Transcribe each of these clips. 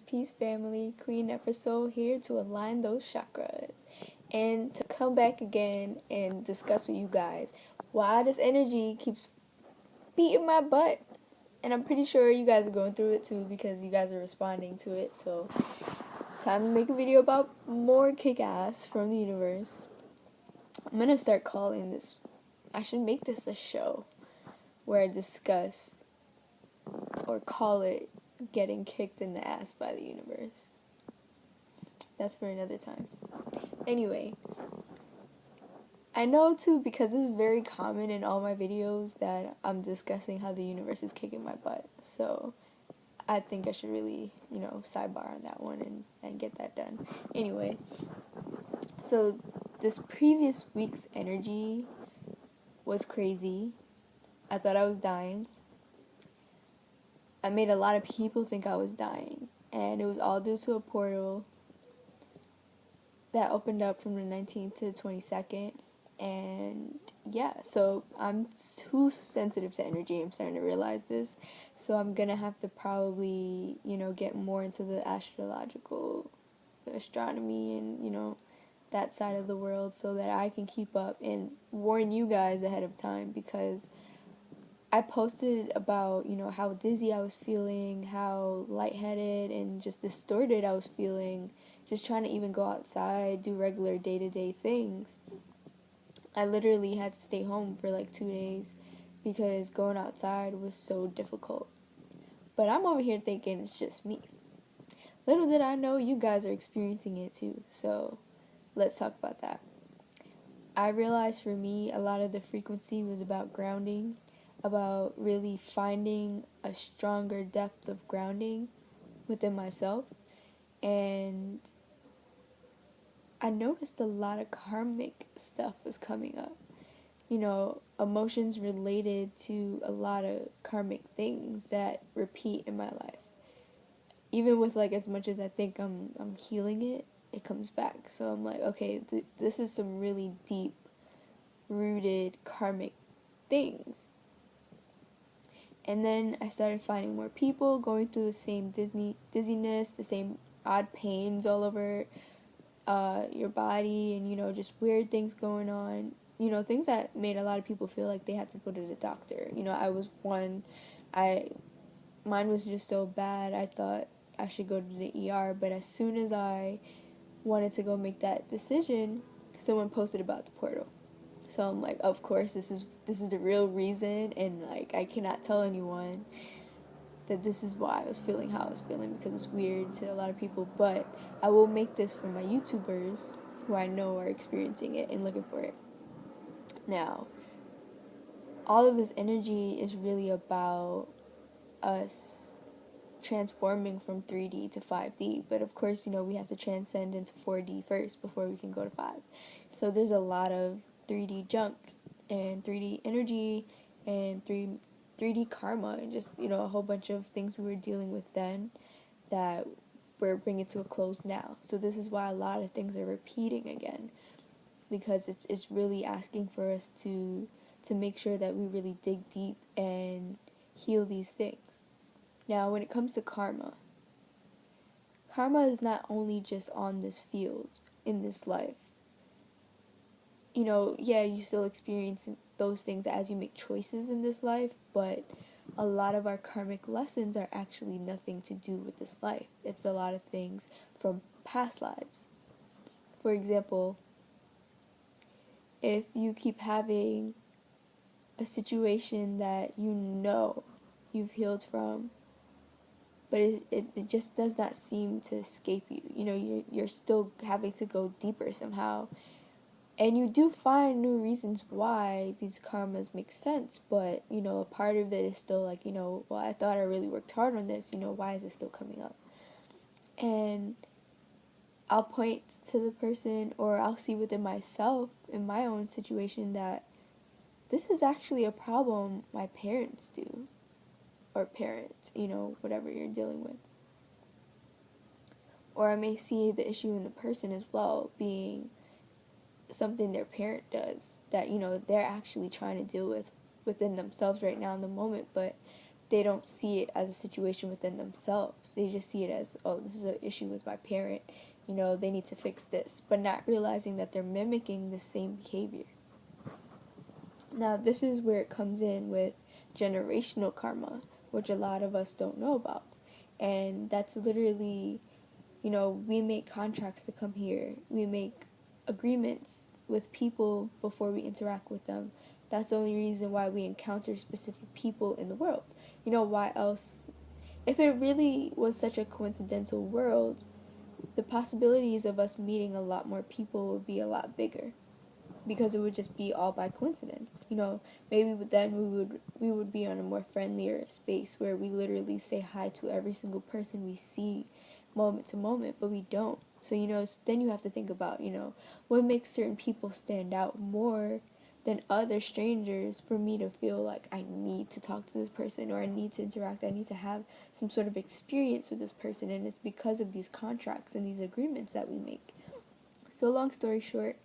peace, family. Queen Soul here to align those chakras and to come back again and discuss with you guys why this energy keeps beating my butt. And I'm pretty sure you guys are going through it too because you guys are responding to it. So, time to make a video about more kick ass from the universe. I'm gonna start calling this, I should make this a show where I discuss or call it getting kicked in the ass by the universe. That's for another time. Anyway, I know too because it's very common in all my videos that I'm discussing how the universe is kicking my butt. So I think I should really, sidebar on that one and get that done. Anyway, so this previous week's energy was crazy. I thought I was dying. I made a lot of people think I was dying, and it was all due to a portal that opened up from the 19th to the 22nd. And yeah, so I'm too sensitive to energy. I'm starting to realize this. So I'm gonna have to probably, get more into the astrological, the astronomy, and, that side of the world so that I can keep up and warn you guys ahead of time, because I posted about, how dizzy I was feeling, how lightheaded and just distorted I was feeling, just trying to even go outside, do regular day-to-day things. I literally had to stay home for like 2 days because going outside was so difficult. But I'm over here thinking it's just me. Little did I know you guys are experiencing it too. So let's talk about that. I realized for me a lot of the frequency was about grounding, about really finding a stronger depth of grounding within myself. And I noticed a lot of karmic stuff was coming up. Emotions related to a lot of karmic things that repeat in my life. Even with as much as I think I'm healing it, it comes back. So I'm like, okay, this is some really deep rooted karmic things. And then I started finding more people going through the same dizziness, the same odd pains all over your body, and just weird things going on. Things that made a lot of people feel like they had to go to the doctor. I was one. Mine was just so bad. I thought I should go to the ER, but as soon as I wanted to go make that decision, someone posted about the portal. So I'm like, of course, this is the real reason, and I cannot tell anyone that this is why I was feeling how I was feeling, because it's weird to a lot of people. But I will make this for my YouTubers who I know are experiencing it and looking for it. Now, all of this energy is really about us transforming from 3D to 5D, but of course, we have to transcend into 4D first before we can go to 5. So there's a lot of 3D junk and 3D energy and 3D karma and just, a whole bunch of things we were dealing with then that we're bringing to a close now. So this is why a lot of things are repeating again, because it's really asking for us to make sure that we really dig deep and heal these things. Now, when it comes to karma is not only just on this field, in this life. You still experience those things as you make choices in this life, but a lot of our karmic lessons are actually nothing to do with this life. It's a lot of things from past lives. For example, if you keep having a situation that you've healed from, but it just does not seem to escape you. You're still having to go deeper somehow. And you do find new reasons why these karmas make sense, but, a part of it is still well, I thought I really worked hard on this, why is it still coming up? And I'll point to the person, or I'll see within myself, in my own situation, that this is actually a problem my parents do. Or parent, whatever you're dealing with. Or I may see the issue in the person as well, being something their parent does that, they're actually trying to deal with within themselves right now in the moment, but they don't see it as a situation within themselves. They just see it as, oh, this is an issue with my parent, they need to fix this, but not realizing that they're mimicking the same behavior. Now, this is where it comes in with generational karma, which a lot of us don't know about. And that's literally, we make contracts to come here. We make agreements with people before we interact with them. That's the only reason why we encounter specific people in the world. Why else? If it really was such a coincidental world, the possibilities of us meeting a lot more people would be a lot bigger, because it would just be all by coincidence. Maybe then we would be on a more friendlier space where we literally say hi to every single person we see moment to moment, but we don't. So, then you have to think about, what makes certain people stand out more than other strangers for me to feel like I need to talk to this person, or I need to interact, I need to have some sort of experience with this person, and it's because of these contracts and these agreements that we make. So long story short,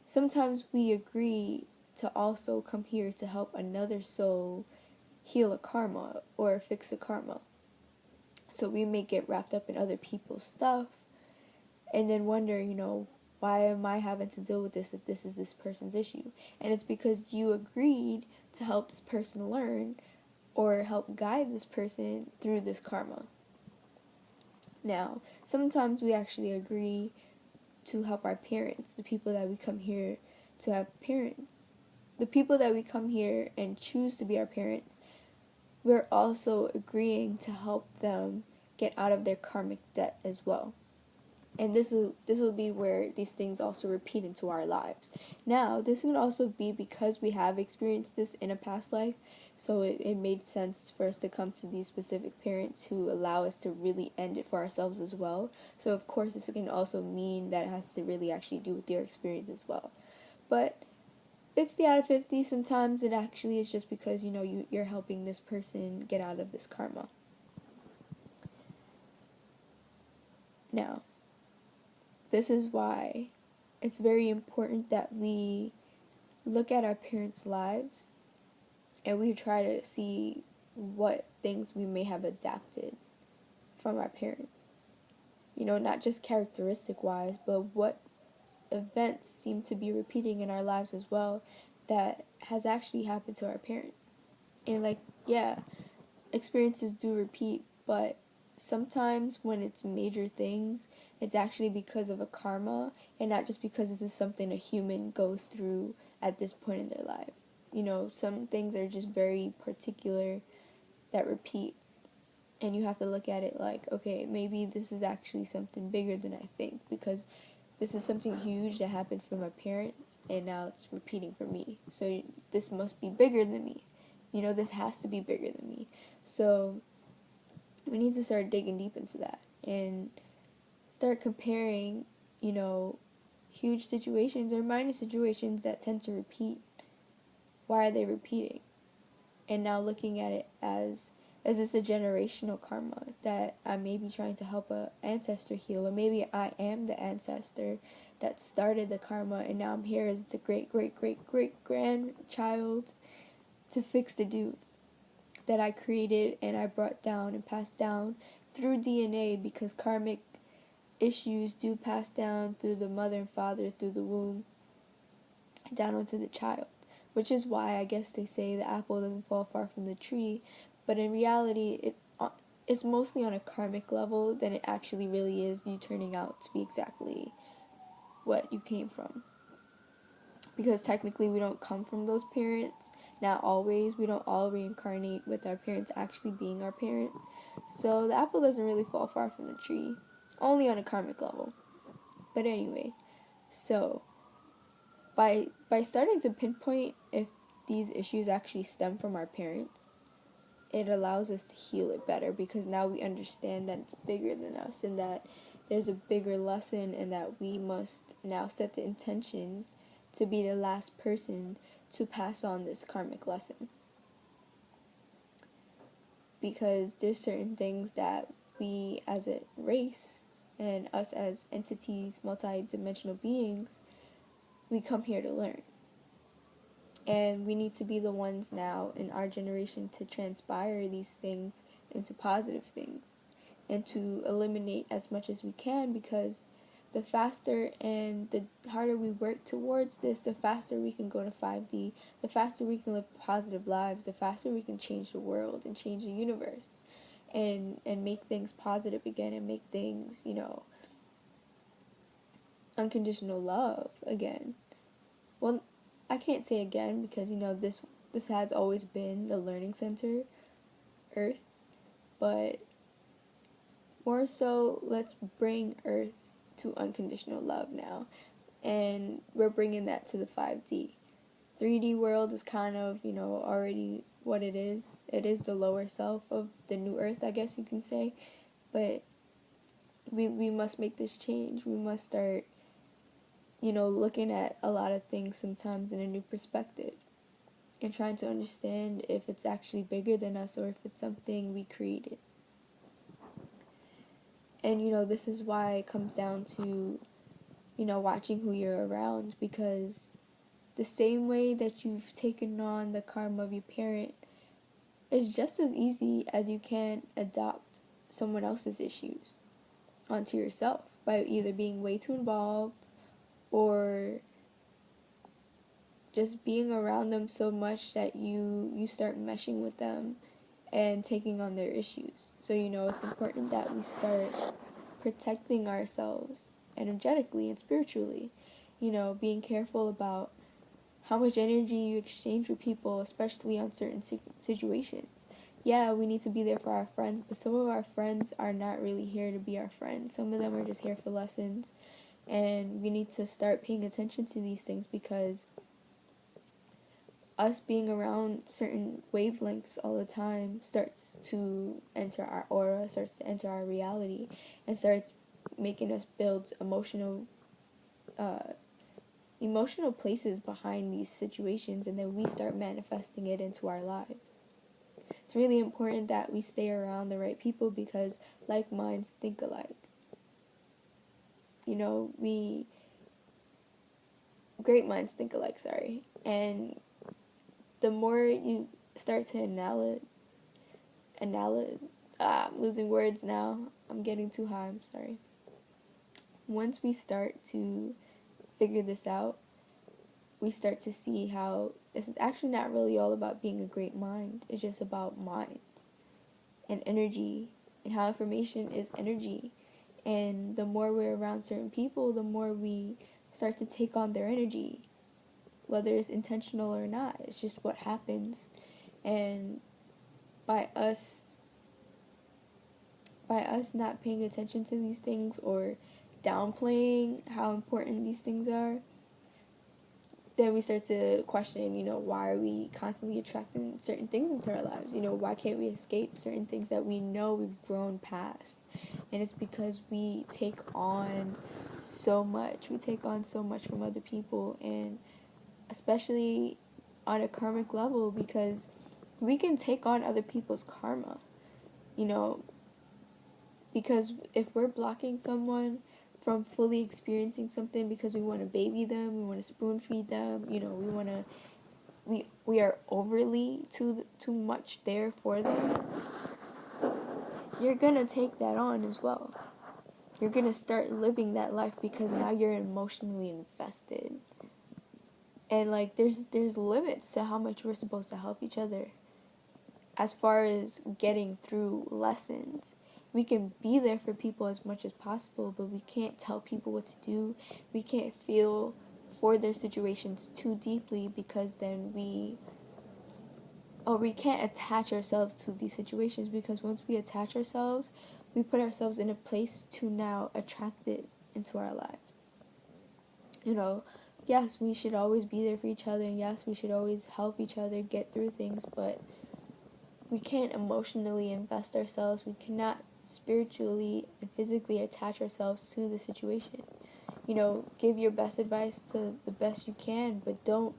sometimes we agree to also come here to help another soul heal a karma or fix a karma. So we may get wrapped up in other people's stuff and then wonder, why am I having to deal with this if this is this person's issue? And it's because you agreed to help this person learn or help guide this person through this karma. Now, sometimes we actually agree to help our parents, the people that we come here to have parents. The people that we come here and choose to be our parents, we're also agreeing to help them get out of their karmic debt as well. And this will be where these things also repeat into our lives. Now, this can also be because we have experienced this in a past life, so it made sense for us to come to these specific parents who allow us to really end it for ourselves as well. So, of course, this can also mean that it has to really actually do with your experience as well. But 50 out of 50, sometimes it actually is just because, you're helping this person get out of this karma. Now, this is why it's very important that we look at our parents' lives and we try to see what things we may have adapted from our parents. Not just characteristic-wise, but what events seem to be repeating in our lives as well that has actually happened to our parents. And experiences do repeat, but sometimes when it's major things, it's actually because of a karma and not just because this is something a human goes through at this point in their life. Some things are just very particular that repeats, and you have to look at it like, okay, maybe this is actually something bigger than I think, because this is something huge that happened for my parents and now it's repeating for me. So this must be bigger than me. This has to be bigger than me. So we need to start digging deep into that and start comparing, huge situations or minor situations that tend to repeat. Why are they repeating? And now looking at it as this a generational karma that I may be trying to help an ancestor heal, or maybe I am the ancestor that started the karma and now I'm here as the great-great-great-great-grandchild to fix the dude that I created and I brought down and passed down through DNA, because karmic issues do pass down through the mother and father, through the womb, down onto the child. Which is why I guess they say the apple doesn't fall far from the tree, but in reality it's mostly on a karmic level than it actually really is you turning out to be exactly what you came from. Because technically we don't come from those parents. Not always. We don't all reincarnate with our parents actually being our parents. So the apple doesn't really fall far from the tree. Only on a karmic level. But anyway, so by starting to pinpoint if these issues actually stem from our parents, it allows us to heal it better, because now we understand that it's bigger than us and that there's a bigger lesson, and that we must now set the intention to be the last person to pass on this karmic lesson. Because there's certain things that we as a race and us as entities, multi-dimensional beings, we come here to learn. And we need to be the ones now in our generation to transpire these things into positive things and to eliminate as much as we can, because the faster and the harder we work towards this, the faster we can go to 5D, the faster we can live positive lives, the faster we can change the world and change the universe and make things positive again and make things, unconditional love again. Well, I can't say again because, this has always been the learning center, Earth, but more so, let's bring Earth to unconditional love now. And we're bringing that to the 5D. 3D world is kind of, already what it is. It is the lower self of the new Earth, I guess you can say. But we must make this change. We must start, looking at a lot of things sometimes in a new perspective and trying to understand if it's actually bigger than us or if it's something we created. And, this is why it comes down to, watching who you're around, because the same way that you've taken on the karma of your parent is just as easy as you can adopt someone else's issues onto yourself by either being way too involved or just being around them so much that you start meshing with them and taking on their issues. So, it's important that we start protecting ourselves energetically and spiritually, being careful about how much energy you exchange with people, especially on certain situations. Yeah, we need to be there for our friends, but some of our friends are not really here to be our friends. Some of them are just here for lessons, and we need to start paying attention to these things, because us being around certain wavelengths all the time starts to enter our aura, starts to enter our reality, and starts making us build emotional places behind these situations, and then we start manifesting it into our lives. It's really important that we stay around the right people, because like minds think alike. Great minds think alike, sorry. And the more you start to I'm losing words now. I'm getting too high, I'm sorry. Once we start to figure this out, we start to see how this is actually not really all about being a great mind. It's just about minds and energy, and how information is energy. And the more we're around certain people, the more we start to take on their energy, whether it's intentional or not. It's just what happens. And by us not paying attention to these things or downplaying how important these things are, then we start to question, why are we constantly attracting certain things into our lives? Why can't we escape certain things that we know we've grown past? And it's because we take on so much. We take on so much from other people, and especially on a karmic level, because we can take on other people's karma, because if we're blocking someone from fully experiencing something because we want to baby them, we want to spoon feed them, we are overly too much there for them, you're gonna take that on as well. You're gonna start living that life because now you're emotionally invested. And there's limits to how much we're supposed to help each other as far as getting through lessons. We can be there for people as much as possible, but we can't tell people what to do. We can't feel for their situations too deeply, because then we can't attach ourselves to these situations, because once we attach ourselves, we put ourselves in a place to now attract it into our lives. Yes, we should always be there for each other, and yes, we should always help each other get through things, but we can't emotionally invest ourselves. We cannot spiritually and physically attach ourselves to the situation. Give your best advice to the best you can, but don't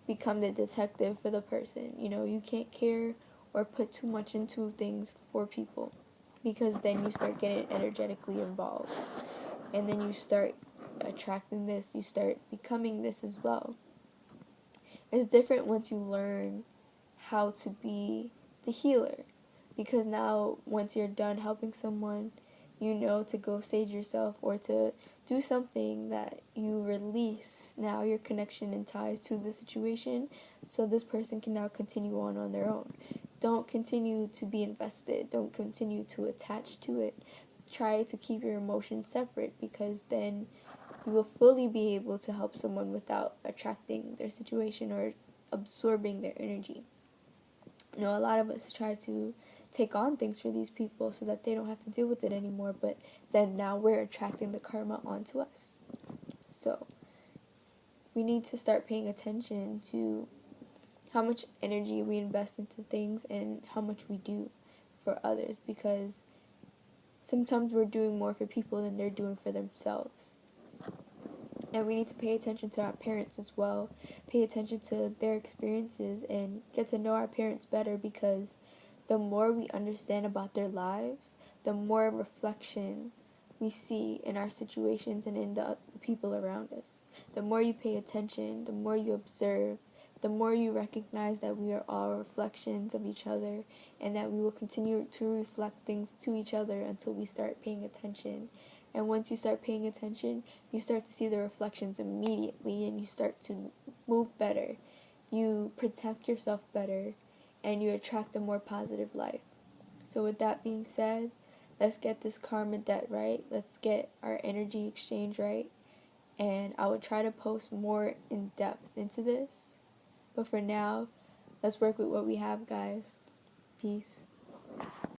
become the detective for the person. You can't care or put too much into things for people, because then you start getting energetically involved, and then you start attracting this, you start becoming this as well. It's different once you learn how to be the healer, because now once you're done helping someone, you know to go sage yourself or to do something that you release now your connection and ties to the situation, so this person can now continue on their own. Don't continue to be invested, don't continue to attach to it. Try to keep your emotions separate, because then you will fully be able to help someone without attracting their situation or absorbing their energy. You know, a lot of us try to take on things for these people so that they don't have to deal with it anymore, but then now we're attracting the karma onto us. So we need to start paying attention to how much energy we invest into things and how much we do for others, because sometimes we're doing more for people than they're doing for themselves. And we need to pay attention to our parents as well, pay attention to their experiences and get to know our parents better, because the more we understand about their lives, the more reflection we see in our situations and in the people around us. The more you pay attention, the more you observe, the more you recognize that we are all reflections of each other, and that we will continue to reflect things to each other until we start paying attention. And once you start paying attention, you start to see the reflections immediately, and you start to move better. You protect yourself better, and you attract a more positive life. So with that being said, let's get this karma debt right. Let's get our energy exchange right. And I will try to post more in depth into this. But for now, let's work with what we have, guys. Peace.